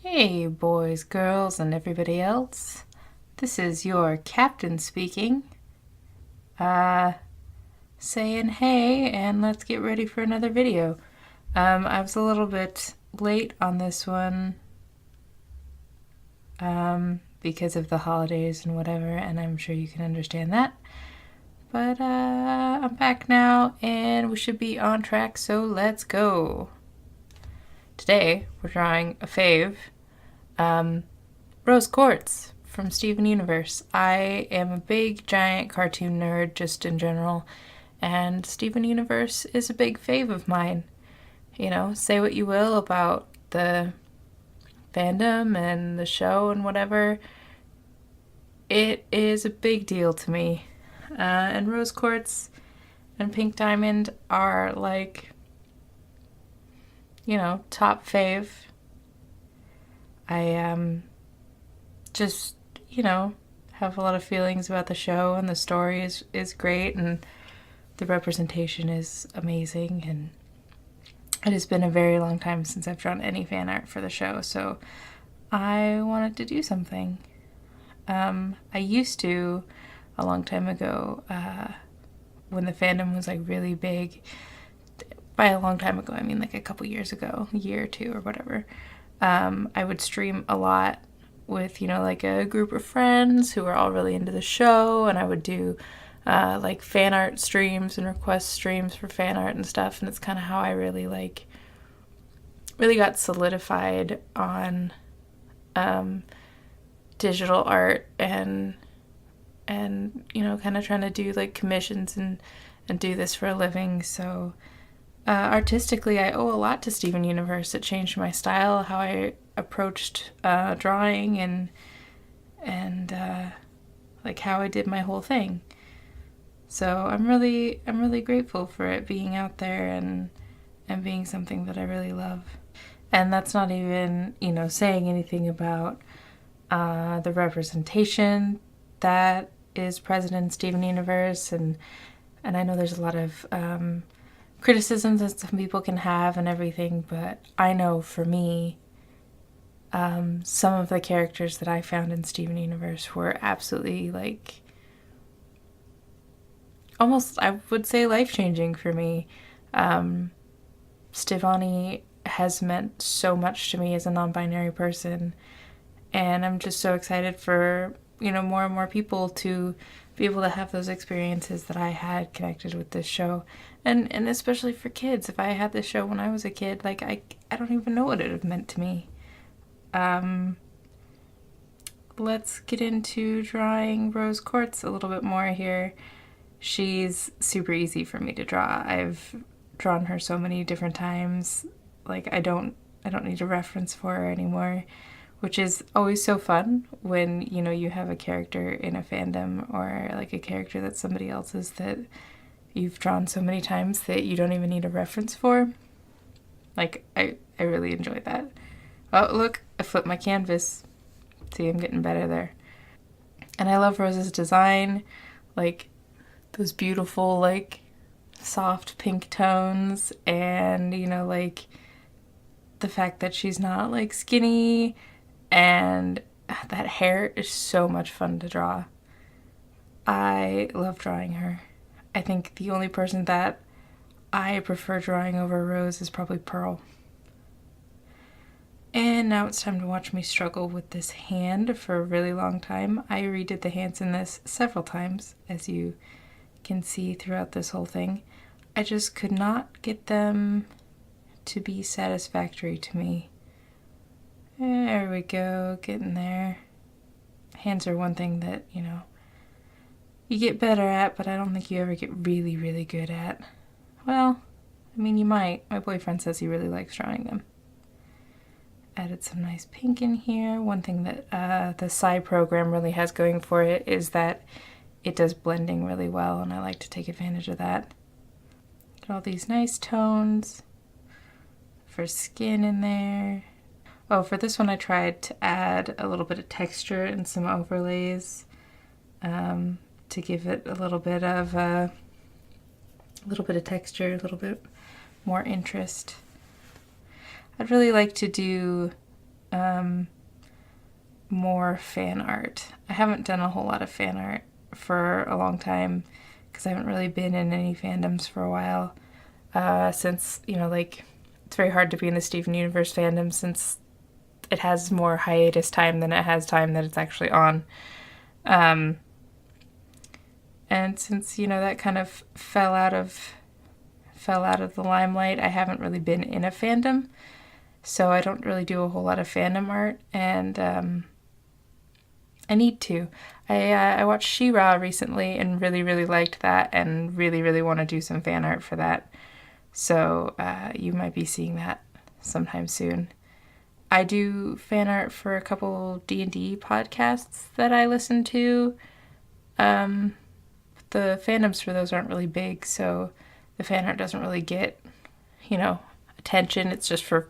Hey, boys, girls, and everybody else. This is your captain speaking. Uh, Saying hey, and let's get ready for another video. I was a little bit late on this one, because of the holidays and whatever, and I'm sure you can understand that. But, I'm back now, and we should be on track, so let's go. Today, we're drawing a fave. Rose Quartz from Steven Universe. I am a big, giant cartoon nerd just in general, and Steven Universe is a big fave of mine. You know, say what you will about the fandom and the show and whatever, it is a big deal to me. And Rose Quartz and Pink Diamond are like, top fave. I just, have a lot of feelings about the show, and the story is great, and the representation is amazing, and it has been a very long time since I've drawn any fan art for the show, so I wanted to do something. I used to, a long time ago, when the fandom was like really big. By a long time ago, I mean like a couple years ago, a year or two or whatever. I would stream a lot with, like a group of friends who were all really into the show, and I would do like fan art streams and request streams for fan art and stuff, and it's kind of how I really got solidified on digital art and kind of trying to do like commissions and do this for a living. So artistically, I owe a lot to Steven Universe. It changed my style, how I approached drawing, and like how I did my whole thing. So I'm really grateful for it being out there and being something that I really love. And that's not even saying anything about the representation that is present in Steven Universe, and I know there's a lot of criticisms that some people can have and everything, but I know for me, some of the characters that I found in Steven Universe were absolutely like almost, I would say, life-changing for me. Stevani has meant so much to me as a non-binary person, and I'm just so excited for more and more people to be able to have those experiences that I had connected with this show, and especially for kids. If I had this show when I was a kid, like I don't even know what it would have meant to me. Let's get into drawing Rose Quartz a little bit more here. She's super easy for me to draw. I've drawn her so many different times. Like I don't need a reference for her anymore, which is always so fun when, you have a character in a fandom or like a character that's somebody else's that you've drawn so many times that you don't even need a reference for. Like, I really enjoy that. Oh, look, I flipped my canvas. See, I'm getting better there. And I love Rose's design, like those beautiful, like, soft pink tones, and, like, the fact that she's not, like, skinny, and that hair is so much fun to draw. I love drawing her. I think the only person that I prefer drawing over Rose is probably Pearl. And now it's time to watch me struggle with this hand for a really long time. I redid the hands in this several times, as you can see throughout this whole thing. I just could not get them to be satisfactory to me. There we go, getting there. Hands are one thing that, you get better at, but I don't think you ever get really, really good at. Well, I mean, you might. My boyfriend says he really likes drawing them. Added some nice pink in here. One thing that the Psy program really has going for it is that it does blending really well, and I like to take advantage of that. Get all these nice tones for skin in there. Oh, for this one I tried to add a little bit of texture and some overlays to give it a little bit of texture, a little bit more interest. I'd really like to do more fan art. I haven't done a whole lot of fan art for a long time because I haven't really been in any fandoms for a while. Since, like, it's very hard to be in the Steven Universe fandom since it has more hiatus time than it has time that it's actually on. And since, that kind of fell out of the limelight, I haven't really been in a fandom. So I don't really do a whole lot of fandom art, and I need to. I watched She-Ra recently and really, really liked that, and really, really want to do some fan art for that. So you might be seeing that sometime soon. I do fan art for a couple D&D podcasts that I listen to. The fandoms for those aren't really big, so the fan art doesn't really get, attention. It's just for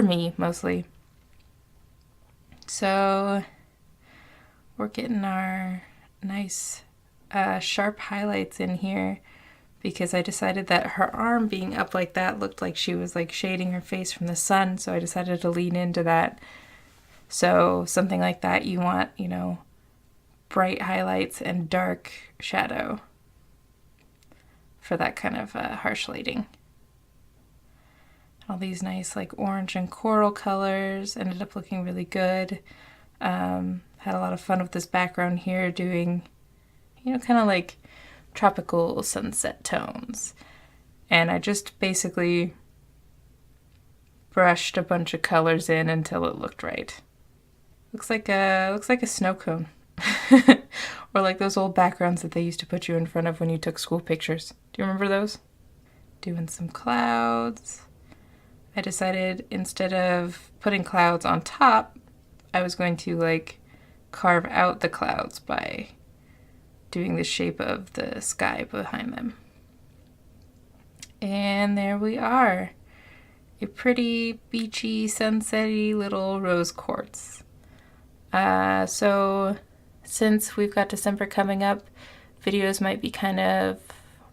me, mostly. So we're getting our nice sharp highlights in here because I decided that her arm being up like that looked like she was like shading her face from the sun, so I decided to lean into that. So something like that, you want, bright highlights and dark shadow for that kind of harsh lighting. All these nice like orange and coral colors ended up looking really good. Had a lot of fun with this background here doing, kind of like tropical sunset tones. And I just basically brushed a bunch of colors in until it looked right. Looks like a snow cone. Or like those old backgrounds that they used to put you in front of when you took school pictures. Do you remember those? Doing some clouds. I decided instead of putting clouds on top, I was going to like carve out the clouds by doing the shape of the sky behind them. And there we are. A pretty beachy, sunsetty little rose quartz. So since we've got December coming up, videos might be kind of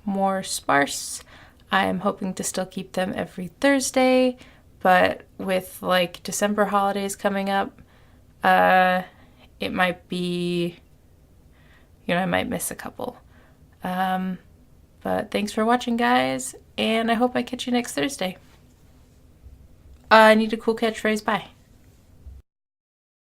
more sparse. I'm hoping to still keep them every Thursday, but with like December holidays coming up, it might be, I might miss a couple. But thanks for watching, guys, and I hope I catch you next Thursday. I need a cool catchphrase. Bye.